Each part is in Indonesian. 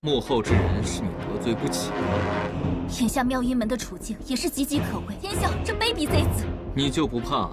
幕后之人是你得罪不起的，眼下妙音门的处境也是岌岌可危。天晓这卑鄙贼子，你就不怕？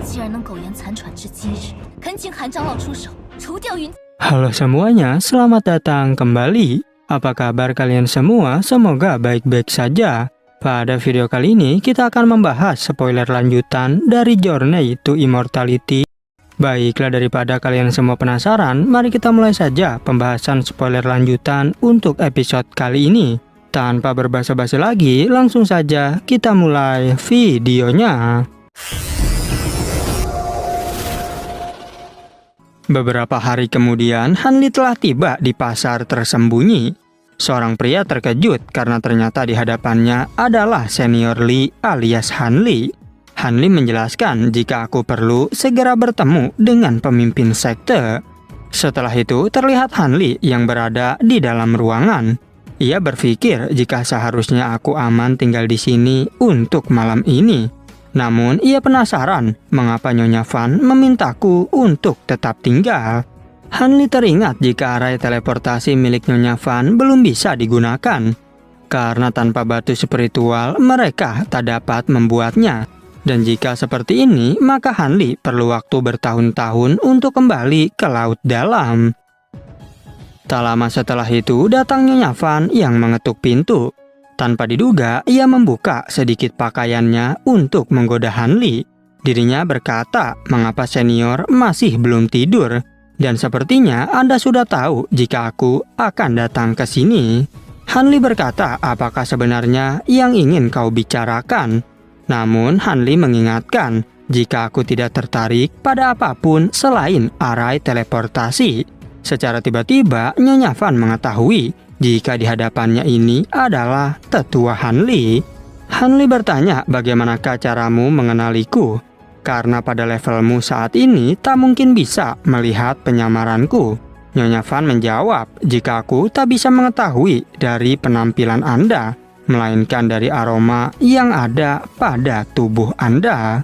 既然能苟延残喘至今日，恳请韩长老出手，除掉云。 Halo semuanya, selamat datang kembali. Apa kabar kalian semua? Semoga baik-baik saja. Pada video kali ini kita akan membahas spoiler lanjutan dari Journey to Immortality. Baiklah, daripada kalian semua penasaran, mari kita mulai saja pembahasan spoiler lanjutan untuk episode kali ini. Tanpa berbasa-basi lagi, langsung saja kita mulai videonya. Beberapa hari kemudian, Hanli telah tiba di pasar tersembunyi. Seorang pria terkejut karena ternyata di hadapannya adalah senior Lee alias Hanli. Hanli menjelaskan jika aku perlu segera bertemu dengan pemimpin sekte. Setelah itu terlihat Hanli yang berada di dalam ruangan. Ia berpikir jika seharusnya aku aman tinggal di sini untuk malam ini. Namun ia penasaran mengapa Nyonya Van memintaku untuk tetap tinggal. Hanli teringat jika arai teleportasi milik Nyonya Van belum bisa digunakan. Karena tanpa batu spiritual mereka tak dapat membuatnya. Dan jika seperti ini, maka Hanli perlu waktu bertahun-tahun untuk kembali ke laut dalam. Tak lama setelah itu, datang Nyonya Van yang mengetuk pintu. Tanpa diduga, ia membuka sedikit pakaiannya untuk menggoda Hanli. Dirinya berkata, mengapa senior masih belum tidur? Dan sepertinya Anda sudah tahu jika aku akan datang ke sini. Hanli berkata, apakah sebenarnya yang ingin kau bicarakan? Namun Hanli mengingatkan jika aku tidak tertarik pada apapun selain arai teleportasi. Secara tiba-tiba Nyonya Van mengetahui jika di hadapannya ini adalah tetua Hanli. Hanli bertanya, bagaimanakah caramu mengenaliku? Karena pada levelmu saat ini tak mungkin bisa melihat penyamaranku. Nyonya Van menjawab, jika aku tak bisa mengetahui dari penampilan Anda, melainkan dari aroma yang ada pada tubuh Anda.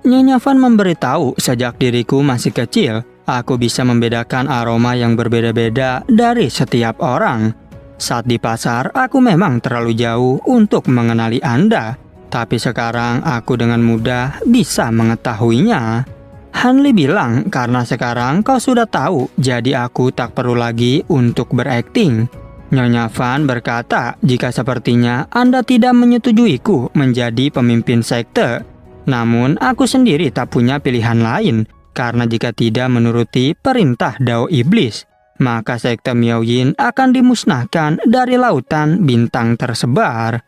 Nyonya Van memberitahu sejak diriku masih kecil, aku bisa membedakan aroma yang berbeda-beda dari setiap orang. Saat di pasar, aku memang terlalu jauh untuk mengenali Anda, tapi sekarang aku dengan mudah bisa mengetahuinya. Hanli bilang, karena sekarang kau sudah tahu, jadi aku tak perlu lagi untuk berakting. Nyonya Van berkata, jika sepertinya Anda tidak menyetujuiku menjadi pemimpin sekte. Namun aku sendiri tak punya pilihan lain, karena jika tidak menuruti perintah Dao Iblis, maka sekte Miao Yin akan dimusnahkan dari lautan bintang tersebar.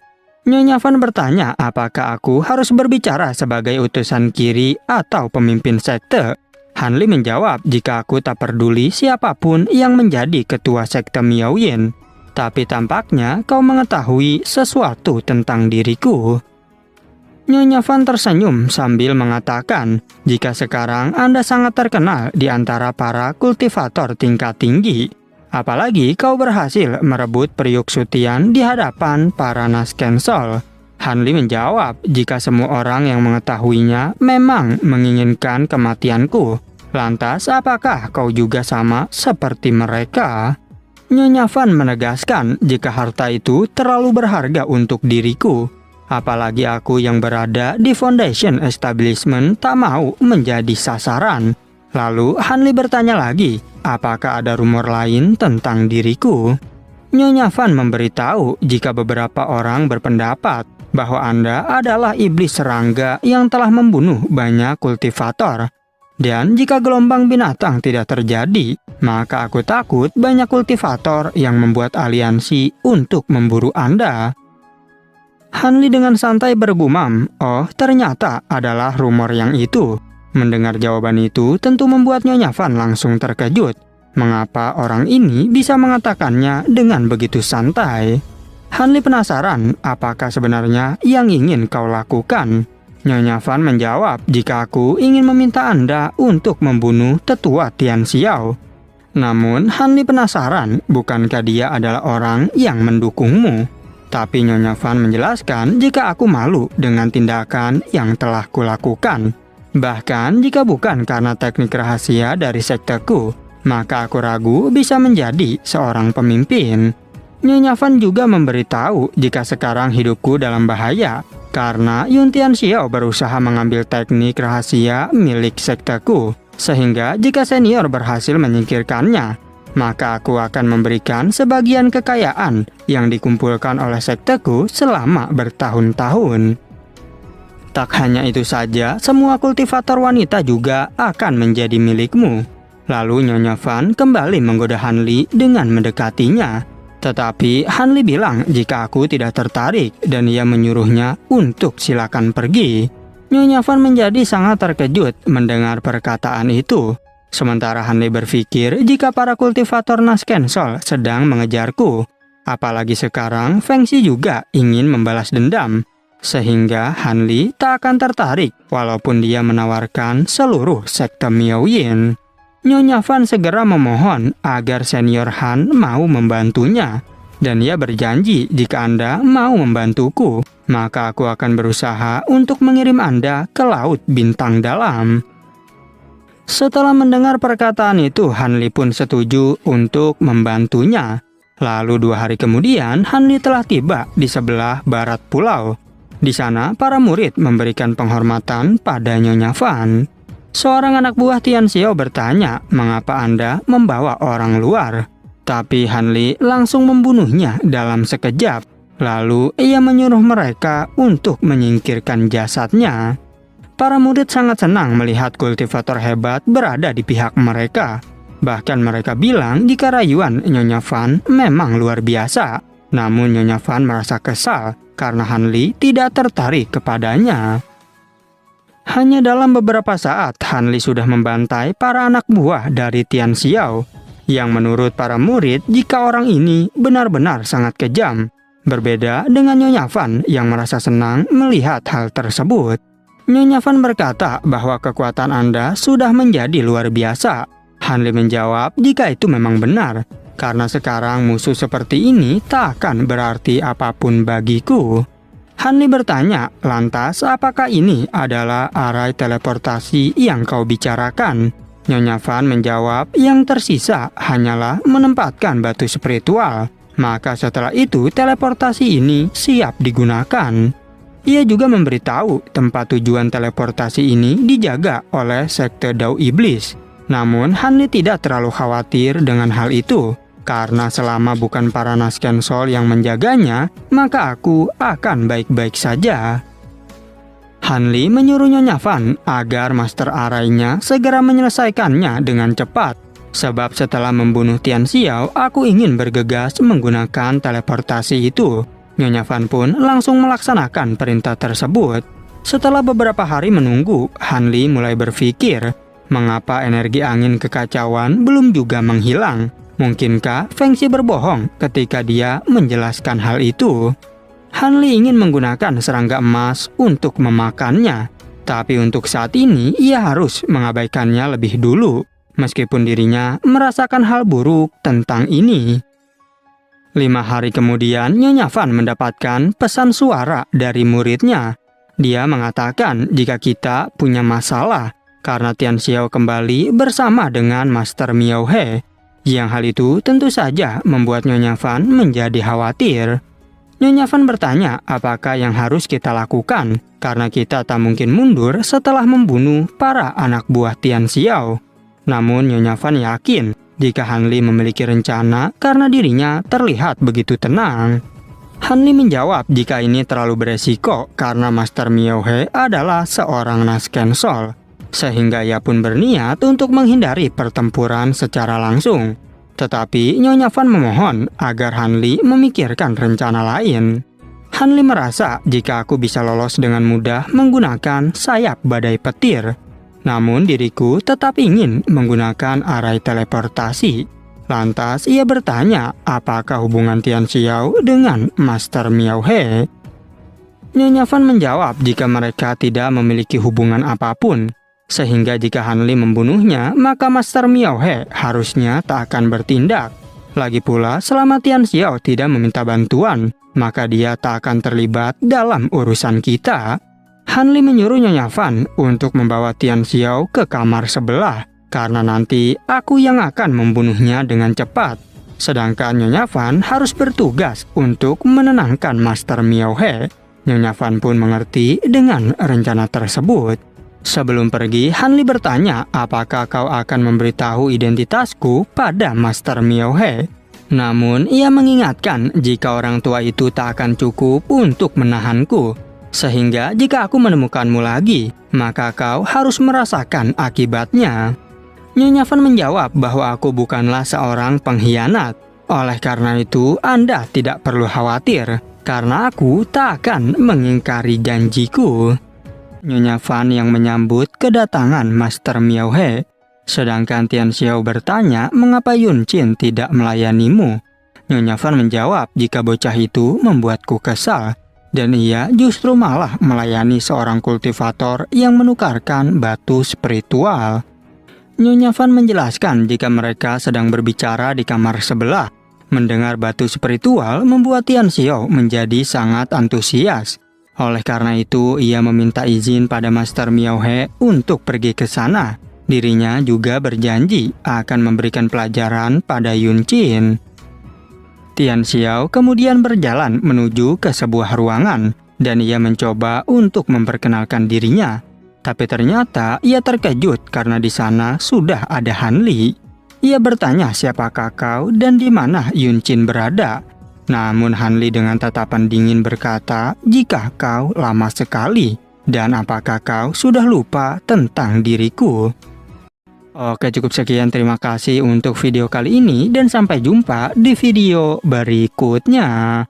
Nyonya Van bertanya, apakah aku harus berbicara sebagai utusan kiri atau pemimpin sekte? Hanli menjawab, jika aku tak peduli siapapun yang menjadi ketua sekte Miao Yin. Tapi tampaknya kau mengetahui sesuatu tentang diriku. Nyonya Van tersenyum sambil mengatakan, jika sekarang Anda sangat terkenal di antara para kultivator tingkat tinggi. Apalagi kau berhasil merebut periuk Sutian di hadapan para Naskensol. Hanli menjawab, jika semua orang yang mengetahuinya memang menginginkan kematianku. Lantas apakah kau juga sama seperti mereka? Nyonya Van menegaskan jika harta itu terlalu berharga untuk diriku. Apalagi aku yang berada di Foundation Establishment tak mau menjadi sasaran. Lalu Hanli bertanya lagi, apakah ada rumor lain tentang diriku? Nyonya Van memberitahu jika beberapa orang berpendapat bahwa Anda adalah iblis serangga yang telah membunuh banyak kultivator. Dan jika gelombang binatang tidak terjadi, maka aku takut banyak kultivator yang membuat aliansi untuk memburu Anda. Hanli dengan santai bergumam, oh ternyata adalah rumor yang itu. Mendengar jawaban itu tentu membuat Nyonya Van langsung terkejut. Mengapa orang ini bisa mengatakannya dengan begitu santai? Hanli penasaran, apakah sebenarnya yang ingin kau lakukan? Nyonya Van menjawab, jika aku ingin meminta Anda untuk membunuh tetua Tian Xiao. Namun Hanli penasaran, bukankah dia adalah orang yang mendukungmu? Tapi Nyonya Van menjelaskan jika aku malu dengan tindakan yang telah kulakukan. Bahkan jika bukan karena teknik rahasia dari sekteku, maka aku ragu bisa menjadi seorang pemimpin. Nyonya Van juga memberitahu jika sekarang hidupku dalam bahaya karena Yun Tianxiao berusaha mengambil teknik rahasia milik sekteku, sehingga jika senior berhasil menyingkirkannya, maka aku akan memberikan sebagian kekayaan yang dikumpulkan oleh sekteku selama bertahun-tahun. Tak hanya itu saja, semua kultivator wanita juga akan menjadi milikmu. Lalu Nyonya Van kembali menggoda Han Li dengan mendekatinya. Tetapi Han Li bilang jika aku tidak tertarik dan ia menyuruhnya untuk silakan pergi. Nyonya Van menjadi sangat terkejut mendengar perkataan itu. Sementara Han Li berpikir jika para kultivator Naskensol sedang mengejarku. Apalagi sekarang Feng Xi juga ingin membalas dendam. Sehingga Han Li tak akan tertarik walaupun dia menawarkan seluruh sekte Miao Yin. Nyonya Van segera memohon agar senior Han mau membantunya. Dan ia berjanji jika Anda mau membantuku, maka aku akan berusaha untuk mengirim Anda ke Laut Bintang Dalam. Setelah mendengar perkataan itu, Han Li pun setuju untuk membantunya. Lalu 2 hari kemudian, Han Li telah tiba di sebelah barat pulau. Di sana, para murid memberikan penghormatan pada Nyonya Van. Seorang anak buah Tianxiao bertanya, mengapa Anda membawa orang luar? Tapi Han Li langsung membunuhnya dalam sekejap. Lalu ia menyuruh mereka untuk menyingkirkan jasadnya. Para murid sangat senang melihat kultivator hebat berada di pihak mereka. Bahkan mereka bilang jika rayuan Nyonya Van memang luar biasa. Namun Nyonya Van merasa kesal karena Han Li tidak tertarik kepadanya. Hanya dalam beberapa saat, Han Li sudah membantai para anak buah dari Tianxiao, yang menurut para murid jika orang ini benar-benar sangat kejam. Berbeda dengan Nyonya Van yang merasa senang melihat hal tersebut. Nyonya Van berkata bahwa kekuatan Anda sudah menjadi luar biasa. Han Li menjawab jika itu memang benar, karena sekarang musuh seperti ini tak akan berarti apapun bagiku. Han Li bertanya, lantas apakah ini adalah arai teleportasi yang kau bicarakan? Nyonya Van menjawab, yang tersisa hanyalah menempatkan batu spiritual. Maka setelah itu teleportasi ini siap digunakan. Ia juga memberitahu tempat tujuan teleportasi ini dijaga oleh sekte Dao Iblis. Namun Han Li tidak terlalu khawatir dengan hal itu. Karena selama bukan para Naskensol yang menjaganya, maka aku akan baik-baik saja. Han Li menyuruh Nyonya Van agar Master Arainya segera menyelesaikannya dengan cepat. Sebab setelah membunuh Tianxiao, aku ingin bergegas menggunakan teleportasi itu. Nyonya Van pun langsung melaksanakan perintah tersebut. Setelah beberapa hari menunggu, Han Li mulai berpikir, mengapa energi angin kekacauan belum juga menghilang? Mungkinkah Feng Xi berbohong ketika dia menjelaskan hal itu? Han Li ingin menggunakan serangga emas untuk memakannya. Tapi untuk saat ini, ia harus mengabaikannya lebih dulu. Meskipun dirinya merasakan hal buruk tentang ini. 5 hari kemudian, Nyonya Van mendapatkan pesan suara dari muridnya. Dia mengatakan jika kita punya masalah karena Tianxiao kembali bersama dengan Master Miao He. Yang hal itu tentu saja membuat Nyonya Van menjadi khawatir. Nyonya Van bertanya apakah yang harus kita lakukan, karena kita tak mungkin mundur setelah membunuh para anak buah Tianxiao. Namun Nyonya Van yakin jika Han Li memiliki rencana karena dirinya terlihat begitu tenang. Han Li menjawab jika ini terlalu beresiko karena Master Miao He adalah seorang Naskensol. Sehingga ia pun berniat untuk menghindari pertempuran secara langsung. Tetapi Nyonya Van memohon agar Han Li memikirkan rencana lain. Han Li merasa jika aku bisa lolos dengan mudah menggunakan sayap badai petir. Namun diriku tetap ingin menggunakan arai teleportasi. Lantas ia bertanya apakah hubungan Tianxiao dengan Master Miao He. Nyonya Van menjawab jika mereka tidak memiliki hubungan apapun. Sehingga jika Han Li membunuhnya, maka Master Miao He harusnya tak akan bertindak. Lagi pula, selama Tianxiao tidak meminta bantuan, maka dia tak akan terlibat dalam urusan kita. Han Li menyuruh Nyonya Van untuk membawa Tianxiao ke kamar sebelah. karena nanti aku yang akan membunuhnya dengan cepat. Sedangkan Nyonya Van harus bertugas untuk menenangkan Master Miao He. Nyonya Van pun mengerti dengan rencana tersebut. Sebelum pergi, Han Li bertanya, apakah kau akan memberitahu identitasku pada Master Miao He? Namun, ia mengingatkan jika orang tua itu tak akan cukup untuk menahanku. Sehingga jika aku menemukanmu lagi, maka kau harus merasakan akibatnya. Nyonya Van menjawab bahwa aku bukanlah seorang pengkhianat. Oleh karena itu, Anda tidak perlu khawatir, karena aku tak akan mengingkari janjiku. Nyonya Van yang menyambut kedatangan Master Miao He. Sedangkan Tian Xiao bertanya mengapa Yun Qin tidak melayanimu. Nyonya Van menjawab jika bocah itu membuatku kesal, dan ia justru malah melayani seorang kultivator yang menukarkan batu spiritual. Nyonya Van menjelaskan jika mereka sedang berbicara di kamar sebelah. Mendengar batu spiritual membuat Tian Xiao menjadi sangat antusias. Oleh karena itu, ia meminta izin pada Master Miao He untuk pergi ke sana. Dirinya juga berjanji akan memberikan pelajaran pada Yun Qin. Tian Xiao kemudian berjalan menuju ke sebuah ruangan, dan ia mencoba untuk memperkenalkan dirinya. Tapi ternyata ia terkejut karena di sana sudah ada Han Li. Ia bertanya siapakah kau dan di mana Yun Qin berada. Namun Han Li dengan tatapan dingin berkata, jika kau lama sekali, dan apakah kau sudah lupa tentang diriku? Oke, cukup sekian, terima kasih untuk video kali ini dan sampai jumpa di video berikutnya.